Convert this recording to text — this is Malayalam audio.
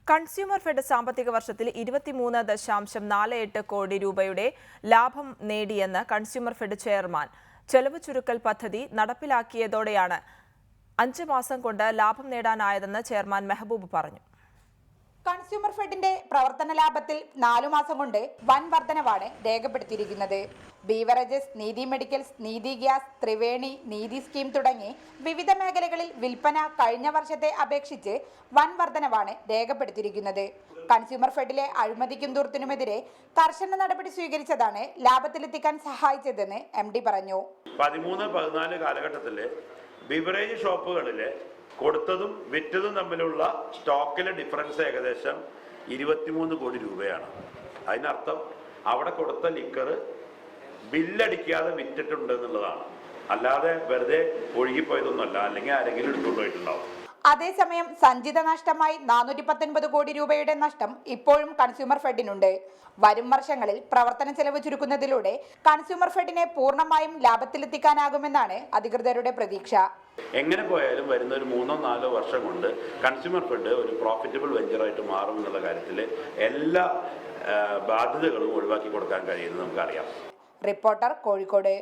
കൺസ്യൂമർ ഫെഡ് സാമ്പത്തിക വർഷത്തിൽ 23.48 കോടി രൂപയുടെ ലാഭം നേടിയെന്ന് കൺസ്യൂമർ ഫെഡ് ചെയർമാൻ. ചെലവ് ചുരുക്കൽ പദ്ധതി നടപ്പിലാക്കിയതോടെയാണ് 5 മാസം കൊണ്ട് ലാഭം നേടാനായതെന്ന് ചെയർമാൻ മെഹബൂബ് പറഞ്ഞു. കൺസ്യൂമർ ഫെഡിന്റെ പ്രവർത്തന ലാഭത്തിൽ 4 മാസം കൊണ്ട് വൻ വർധനവാണ് രേഖപ്പെടുത്തിയിരിക്കുന്നത്. ബീവറേജസ്, നീതി മെഡിക്കൽസ്, നീതി ഗ്യാസ്, ത്രിവേണി, നീതി സ്കീം തുടങ്ങി വിവിധ മേഖലകളിൽ വിൽപ്പന കഴിഞ്ഞ വർഷത്തെ അപേക്ഷിച്ച് വൻ വർധനവാണ് രേഖപ്പെടുത്തിയിരിക്കുന്നത്. കൺസ്യൂമർ ഫെഡിലെ അഴിമതിക്കും ദൂർത്തിനുമെതിരെ കർശന നടപടി സ്വീകരിച്ചതാണ് ലാഭത്തിലെത്തിക്കാൻ സഹായിച്ചതെന്ന് MD പറഞ്ഞു. 13-14 കാലഘട്ടത്തിലെ ബിവറേജ് ഷോപ്പുകളിലെ കൊടുത്തതും വിറ്റതും തമ്മിലുള്ള സ്റ്റോക്കിലെ ഡിഫറൻസ് ഏകദേശം 23 കോടി രൂപയാണ്. അതിനർത്ഥം അവിടെ കൊടുത്ത ലിക്കർ ബില്ലടിക്കാതെ വിറ്റിട്ടുണ്ട് എന്നുള്ളതാണ്. അല്ലാതെ വെറുതെ ഒഴുകിപ്പോയതൊന്നുമല്ല, അല്ലെങ്കിൽ ആരെങ്കിലും എടുത്തുകൊണ്ട് പോയിട്ടുണ്ടാവും. അതേസമയം സഞ്ചിത നഷ്ടമായി 419 കോടി രൂപയുടെ നഷ്ടം ഇപ്പോഴും കൺസ്യൂമർ ഫെഡിനുണ്ട്. വരും വർഷങ്ങളിൽ പ്രവർത്തന ചെലവ് ചുരുക്കുന്നതിലൂടെ കൺസ്യൂമർ ഫെഡിനെ പൂർണ്ണമായും ലാഭത്തിലെത്തിക്കാനാകുമെന്നാണ് അധികൃതരുടെ പ്രതീക്ഷ. എങ്ങനെ പോയാലും വരുന്ന ഒരു 3-4 വർഷം കൊണ്ട് കൺസ്യൂമർ ഫെഡ് ഒരു പ്രോഫിറ്റബിൾ വെഞ്ചറായിട്ട് മാറും എന്നുള്ള കാര്യത്തിൽ എല്ലാ ബാധ്യതകളും ഒഴിവാക്കി കൊടുക്കാൻ കഴിയുമെന്ന് നമുക്കറിയാം. റിപ്പോർട്ടർ, കോഴിക്കോട്.